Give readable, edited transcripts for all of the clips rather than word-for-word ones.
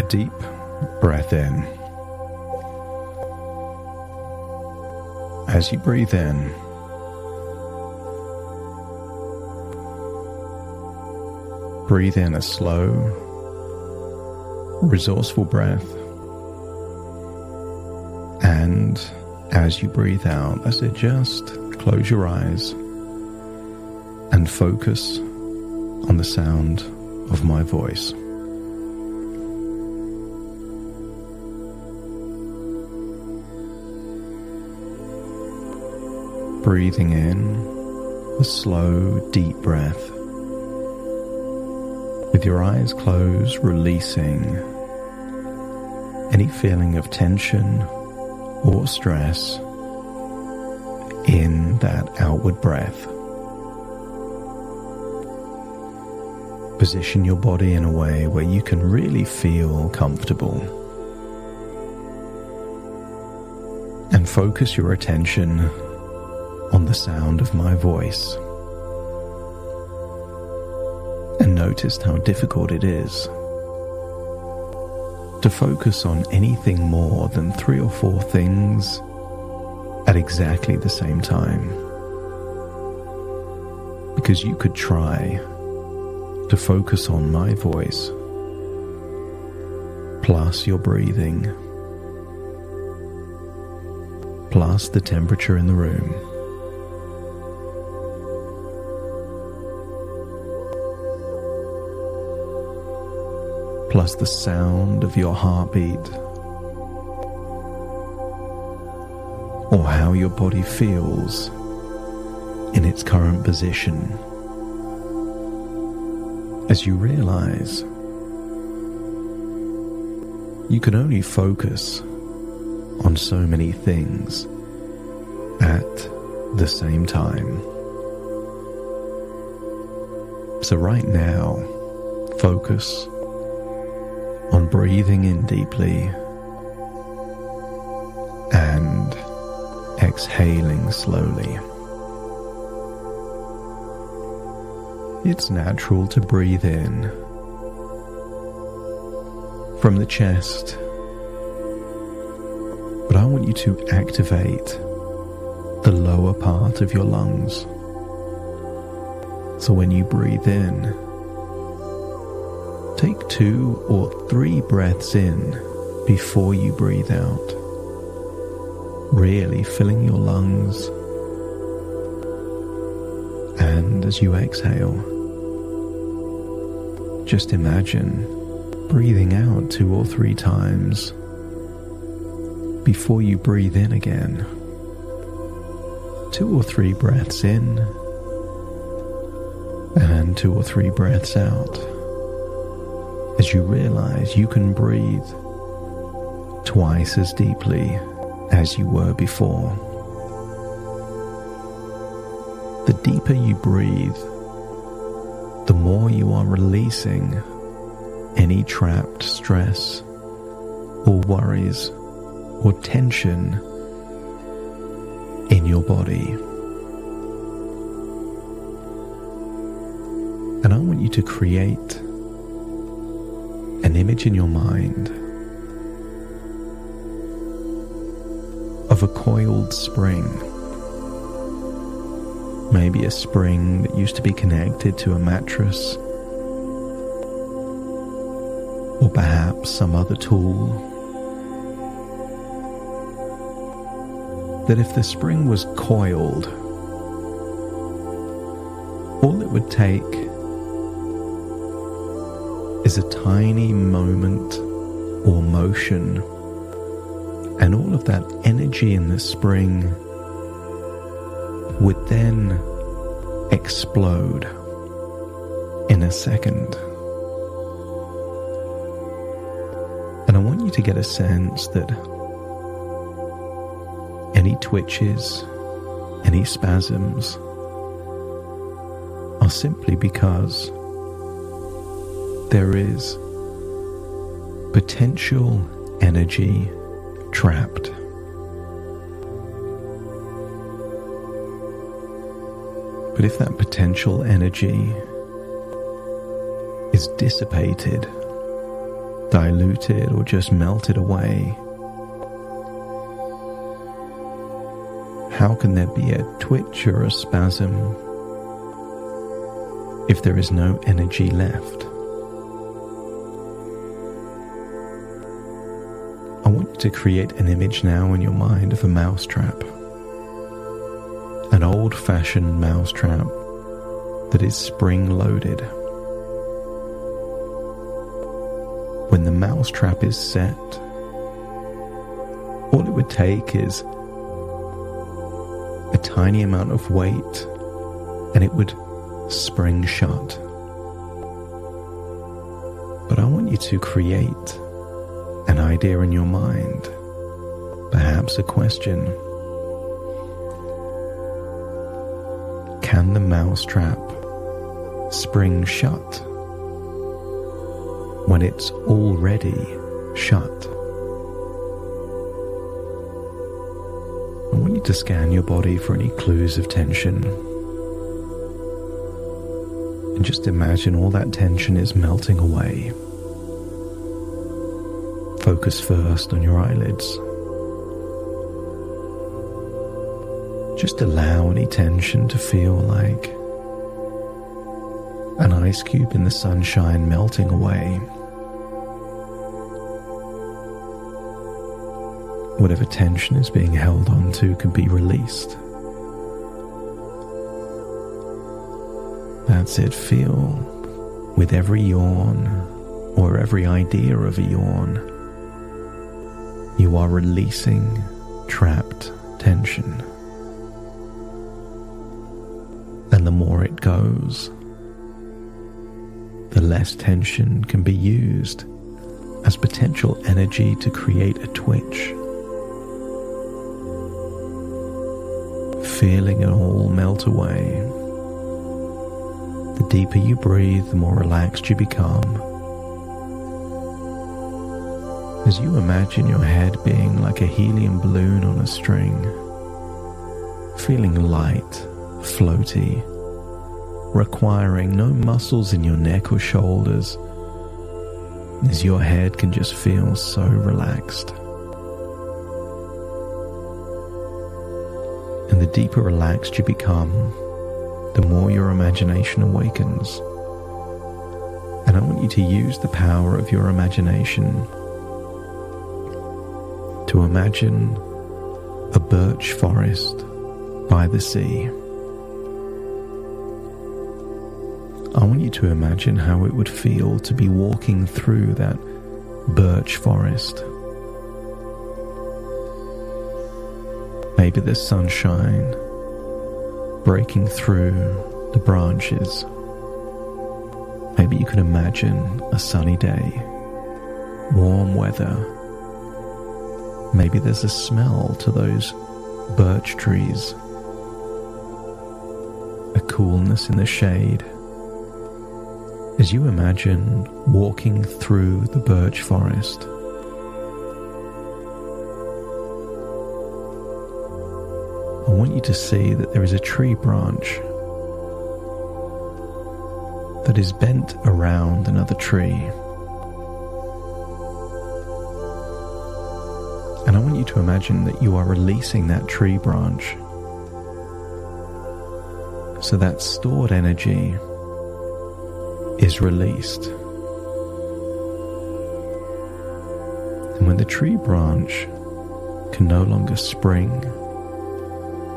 deep breath in. As you breathe in, breathe in a slow, resourceful breath, and as you breathe out, as it just close your eyes and focus on the sound of my voice. Breathing in a slow, deep breath. With your eyes closed, releasing any feeling of tension or stress in that outward breath. Position your body in a way where you can really feel comfortable. And focus your attention on the sound of my voice. And notice how difficult it is to focus on anything more than 3 or 4 things at exactly the same time. Because you could try to focus on my voice, plus your breathing, plus the temperature in the room. Plus the sound of your heartbeat, or how your body feels in its current position, as you realize you can only focus on so many things at the same time. So right now, focus on breathing in deeply and exhaling slowly. It's natural to breathe in from the chest, but I want you to activate the lower part of your lungs. So when you breathe in, take 2 or 3 breaths in before you breathe out, really filling your lungs. And as you exhale, just imagine breathing out 2 or 3 times before you breathe in again. 2 or 3 breaths in and 2 or 3 breaths out, as you realize you can breathe twice as deeply as you were before. The deeper you breathe, the more you are releasing any trapped stress or worries or tension in your body. And I want you to create an image in your mind of a coiled spring. Maybe a spring that used to be connected to a mattress, or perhaps some other tool. That if the spring was coiled, all it would take is a tiny moment or motion, and all of that energy in the spring would then explode in a second. And I want you to get a sense that any twitches, any spasms are simply because there is potential energy trapped. But if that potential energy is dissipated diluted or just melted away? How can there be a twitch or a spasm if there is no energy left? I want you to create an image now in your mind of a mousetrap. An old-fashioned mousetrap that is spring-loaded. When the mousetrap is set, all it would take is a tiny amount of weight and it would spring shut. But I want you to create an idea in your mind, perhaps a question. Can the mousetrap spring shut when it's already shut? I want you to scan your body for any clues of tension. And just imagine all that tension is melting away. Focus first on your eyelids. Just allow any tension to feel like an ice cube in the sunshine melting away. Whatever tension is being held onto can be released. That's it. Feel with every yawn or every idea of a yawn, you are releasing trapped tension. And the more it goes, the less tension can be used as potential energy to create a twitch. Feeling it all melt away. The deeper you breathe, the more relaxed you become. As you imagine your head being like a helium balloon on a string, feeling light, floaty, requiring no muscles in your neck or shoulders, as your head can just feel so relaxed. And the deeper relaxed you become, the more your imagination awakens. And I want you to use the power of your imagination to imagine a birch forest by the sea. I want you to imagine how it would feel to be walking through that birch forest. Maybe there's sunshine breaking through the branches. Maybe you can imagine a sunny day, warm weather. Maybe there's a smell to those birch trees, a coolness in the shade. As you imagine walking through the birch forest, I want you to see that there is a tree branch that is bent around another tree. And I want you to imagine that you are releasing that tree branch so that stored energy is released. And when the tree branch can no longer spring,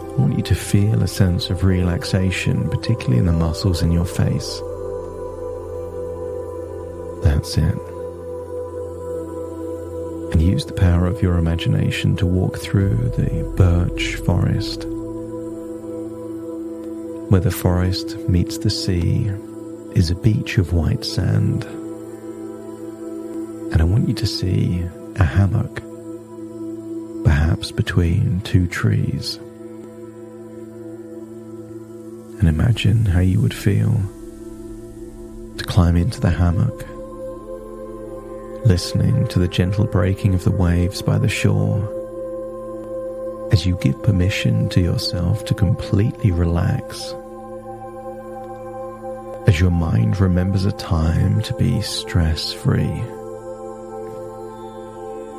I want you to feel a sense of relaxation, particularly in the muscles in your face. That's it. And use the power of your imagination to walk through the birch forest. Where the forest meets the sea is a beach of white sand. And I want you to see a hammock, perhaps between two trees. And imagine how you would feel to climb into the hammock, listening to the gentle breaking of the waves by the shore, as you give permission to yourself to completely relax, as your mind remembers a time to be stress-free,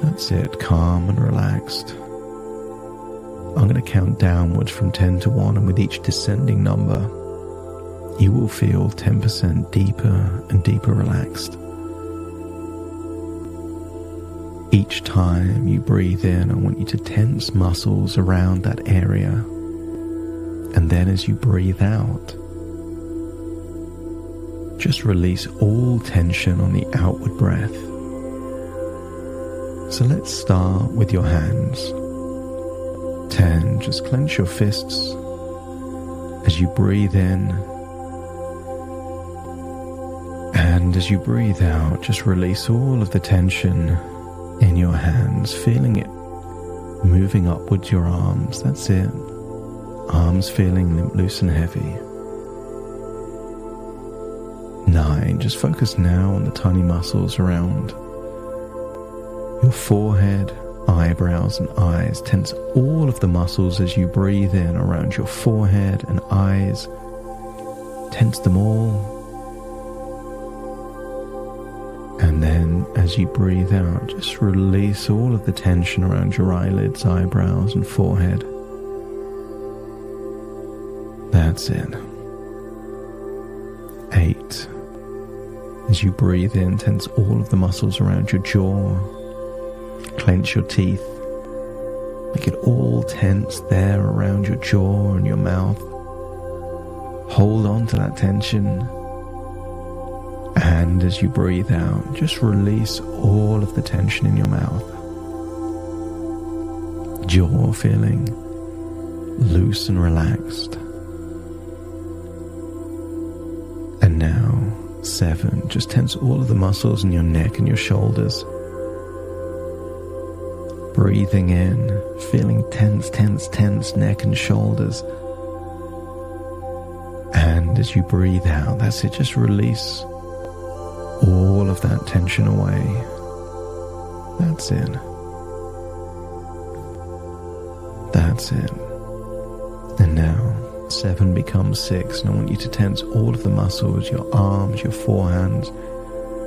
That's it, calm and relaxed. I'm going to count downwards from 10 to 1, and with each descending number, you will feel 10% deeper and deeper relaxed. Each time you breathe in, I want you to tense muscles around that area. And then as you breathe out, just release all tension on the outward breath. So let's start with your hands. 10, just clench your fists as you breathe in. And as you breathe out, just release all of the tension in your hands, feeling it moving upwards your arms. That's it. Arms feeling limp, loose and heavy. 9, just focus now on the tiny muscles around your forehead, eyebrows and eyes. Tense all of the muscles as you breathe in around your forehead and eyes. Tense them all. And then as you breathe out, just release all of the tension around your eyelids, eyebrows and forehead. That's it. 8. As you breathe in, tense all of the muscles around your jaw. Clench your teeth. Make it all tense there around your jaw and your mouth. Hold on to that tension. And as you breathe out, just release all of the tension in your mouth. Jaw feeling loose and relaxed. And now, 7, just tense all of the muscles in your neck and your shoulders. Breathing in, feeling tense, tense, tense neck and shoulders. And as you breathe out, that's it, just release all of that tension away. That's it. That's it. And now 7 becomes 6, and I want you to tense all of the muscles, your arms, your forehands,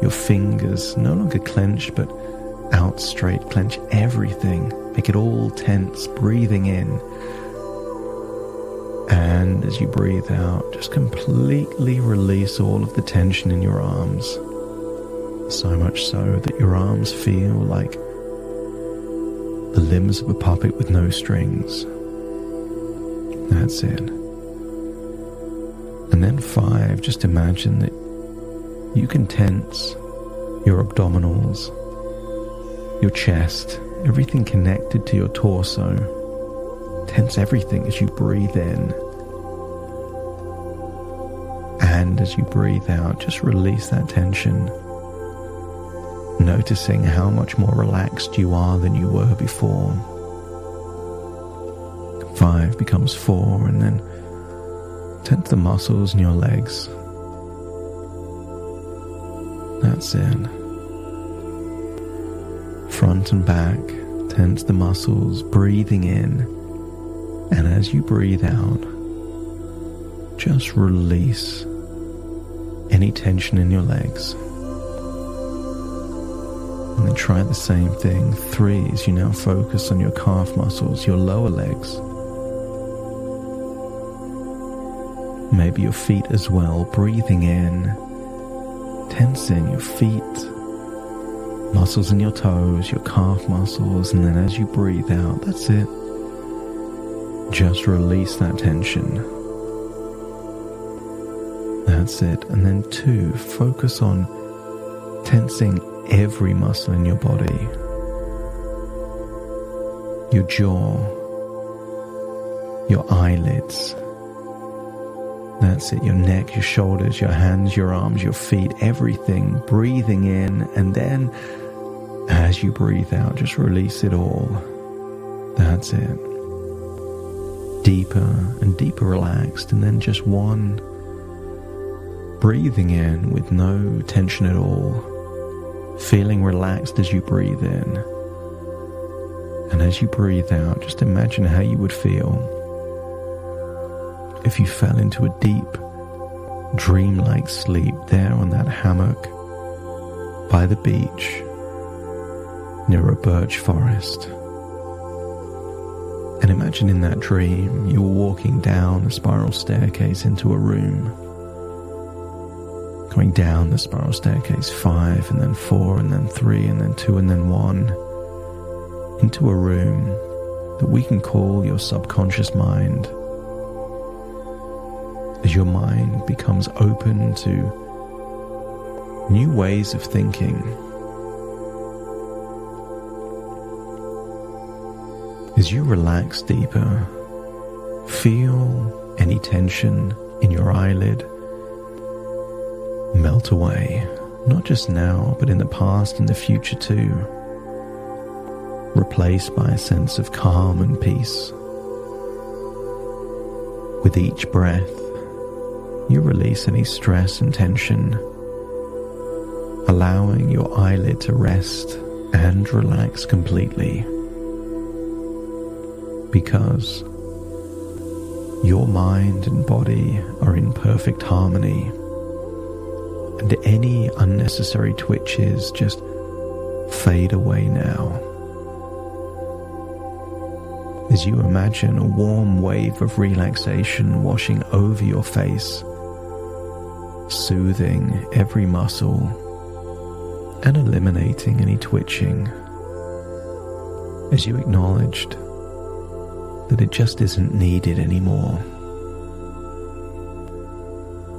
your fingers, no longer clenched but out straight. Clench everything. Make it all tense, breathing in. And as you breathe out, just completely release all of the tension in your arms. So much so that your arms feel like the limbs of a puppet with no strings. That's it. And then 5, just imagine that you can tense your abdominals, your chest, everything connected to your torso. Tense everything as you breathe in. And as you breathe out, just release that tension. Noticing how much more relaxed you are than you were before. 5 becomes 4, and then tense the muscles in your legs. That's it. Front and back, tense the muscles, breathing in. And as you breathe out, just release any tension in your legs. And then try the same thing. 3, as you now focus on your calf muscles, your lower legs. Maybe your feet as well, breathing in, tensing your feet, muscles in your toes, your calf muscles, and then as you breathe out, that's it. Just release that tension. That's it. And then 2, focus on tensing every muscle in your body. Your jaw, your eyelids. That's it, your neck, your shoulders, your hands, your arms, your feet, everything. Breathing in, and then as you breathe out, just release it all. That's it. Deeper and deeper relaxed, and then just 1. Breathing in with no tension at all. Feeling relaxed as you breathe in. And as you breathe out, just imagine how you would feel if you fell into a deep, dreamlike sleep there on that hammock by the beach, near a birch forest. And imagine in that dream you were walking down a spiral staircase into a room, going down the spiral staircase 5 and then 4 and then 3 and then 2 and then 1, into a room that we can call your subconscious mind. As your mind becomes open to new ways of thinking, as you relax deeper, feel any tension in your eyelid melt away, not just now, but in the past and the future too, replaced by a sense of calm and peace. With each breath, you release any stress and tension, allowing your eyelid to rest and relax completely, because your mind and body are in perfect harmony, and any unnecessary twitches just fade away now. As you imagine a warm wave of relaxation washing over your face, soothing every muscle and eliminating any twitching, as you acknowledged that it just isn't needed anymore.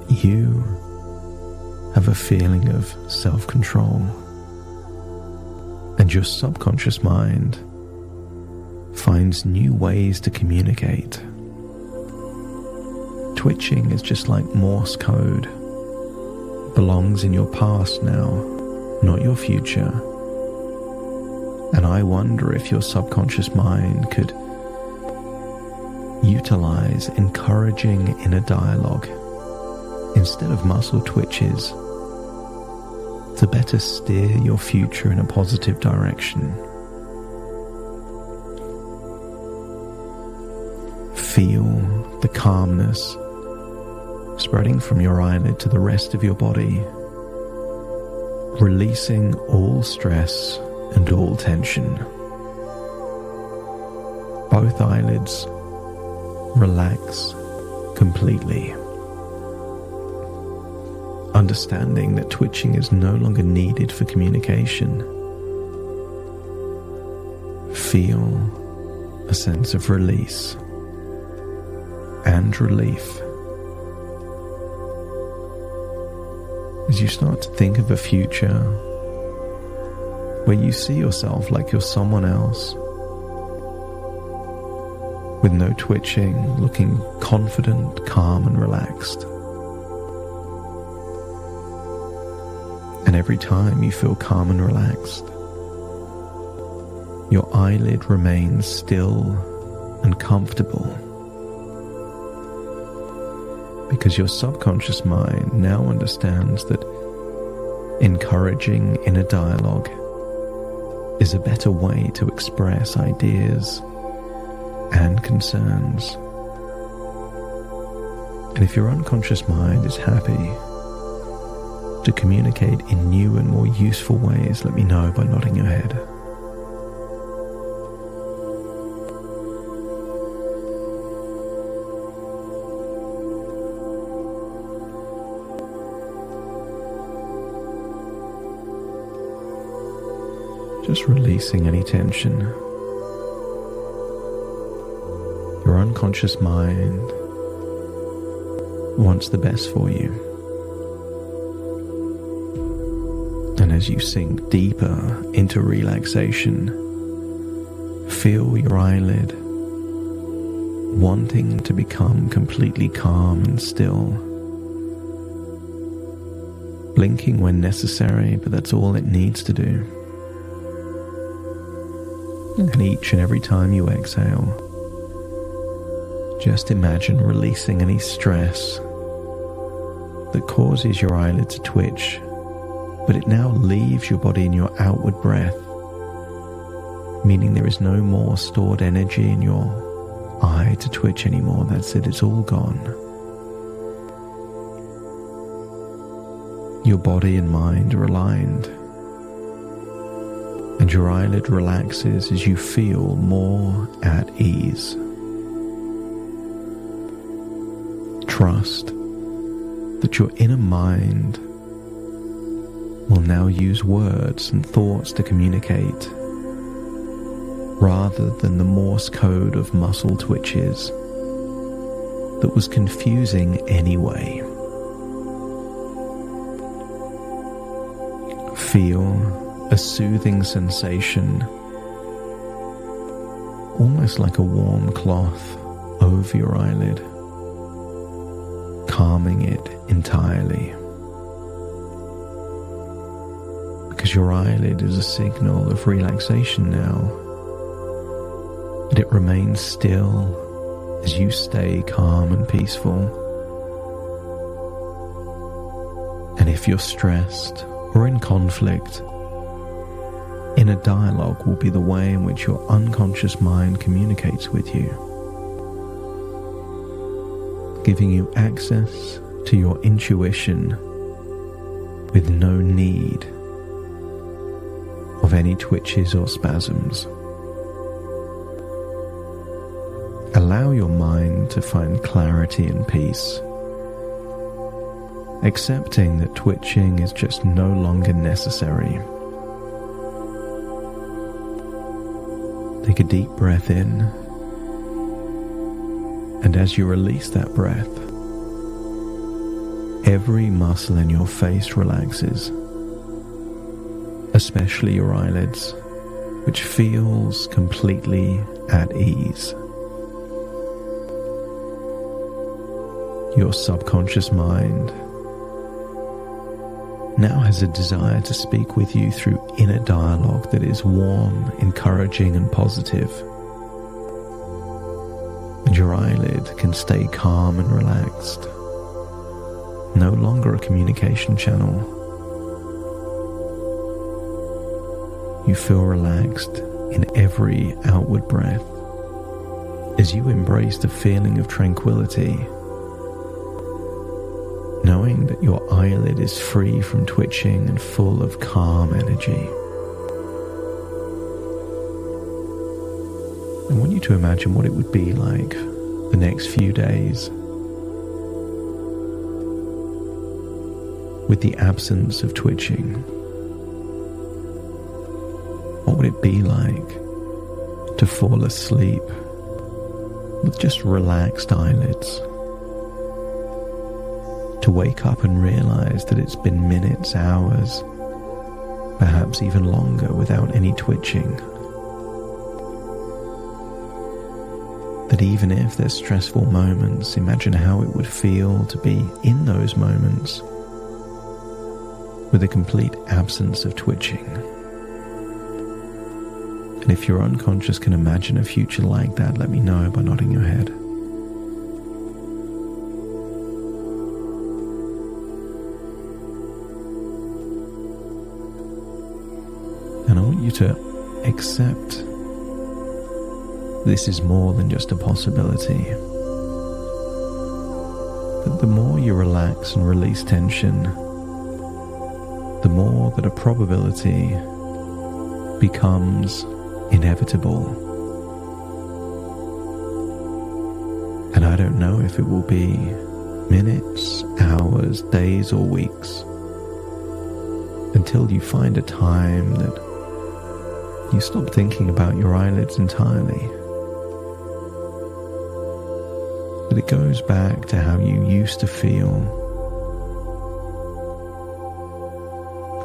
You have a feeling of self-control, and your subconscious mind finds new ways to communicate. Twitching is just like Morse code. It belongs in your past now, not your future. And I wonder if your subconscious mind could utilize encouraging inner dialogue instead of muscle twitches to better steer your future in a positive direction. Feel the calmness spreading from your eyelid to the rest of your body, releasing all stress and all tension. Both eyelids relax completely, understanding that twitching is no longer needed for communication. Feel a sense of release and relief as you start to think of a future where you see yourself like you're someone else, with no twitching, looking confident, calm and relaxed. And every time you feel calm and relaxed, your eyelid remains still and comfortable, because your subconscious mind now understands that encouraging inner dialogue is a better way to express ideas and concerns. And if your unconscious mind is happy to communicate in new and more useful ways, let me know by nodding your head. Just releasing any tension. Your unconscious mind wants the best for you. And as you sink deeper into relaxation, feel your eyelid wanting to become completely calm and still. Blinking when necessary, but that's all it needs to do. And each and every time you exhale, just imagine releasing any stress that causes your eyelid to twitch, but it now leaves your body in your outward breath, meaning there is no more stored energy in your eye to twitch anymore. That's it, it's all gone. Your body and mind are aligned, and and your eyelid relaxes as you feel more at ease. Trust that your inner mind will now use words and thoughts to communicate, rather than the Morse code of muscle twitches that was confusing anyway. Feel a soothing sensation, almost like a warm cloth over your eyelid, calming it entirely. Because your eyelid is a signal of relaxation now, but it remains still as you stay calm and peaceful. And if you're stressed or in conflict, inner dialogue will be the way in which your unconscious mind communicates with you, giving you access to your intuition with no need of any twitches or spasms. Allow your mind to find clarity and peace, accepting that twitching is just no longer necessary. Take a deep breath in, and as you release that breath, every muscle in your face relaxes, especially your eyelids, which feels completely at ease. Your subconscious mind now has a desire to speak with you through inner dialogue that is warm, encouraging, and positive. And your eyelid can stay calm and relaxed, no longer a communication channel. You feel relaxed in every outward breath as you embrace the feeling of tranquility, knowing that your eyelid is free from twitching and full of calm energy. I want you to imagine what it would be like the next few days with the absence of twitching. What would it be like to fall asleep with just relaxed eyelids? To wake up and realize that it's been minutes, hours, perhaps even longer without any twitching. That even if there's stressful moments, imagine how it would feel to be in those moments with a complete absence of twitching. And if your unconscious can imagine a future like that, let me know by nodding your head. And I want you to accept this is more than just a possibility. But the more you relax and release tension, the more that a probability becomes inevitable. And I don't know if it will be minutes, hours, days, or weeks until you find a time that you stop thinking about your eyelids entirely. But it goes back to how you used to feel,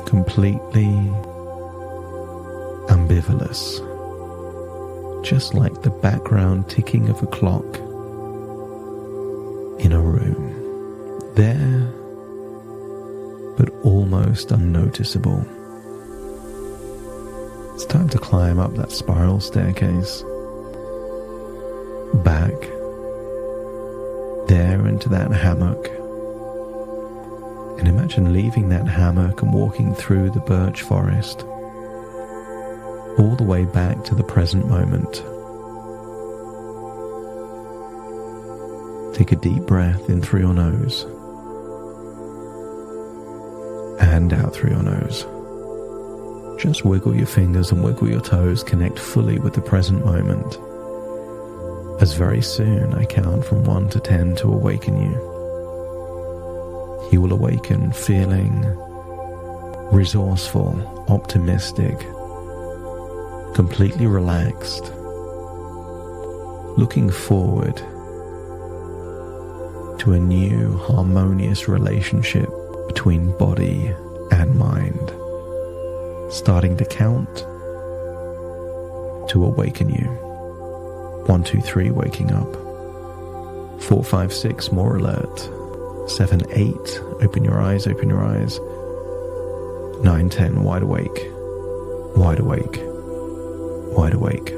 completely ambivalent, just like the background ticking of a clock in a room, there but almost unnoticeable. It's time to climb up that spiral staircase, back there into that hammock, and imagine leaving that hammock and walking through the birch forest all the way back to the present moment. Take a deep breath in through your nose and out through your nose, Just wiggle your fingers and wiggle your toes, connect fully with the present moment, as very soon I count from 1 to 10 to awaken you. You will awaken feeling resourceful, optimistic, completely relaxed, looking forward to a new harmonious relationship between body and mind, starting to count to awaken you. 1, 2, 3, waking up. 4, 5, 6, more alert. 7, 8, open your eyes, open your eyes. 9, 10, wide awake, wide awake, wide awake.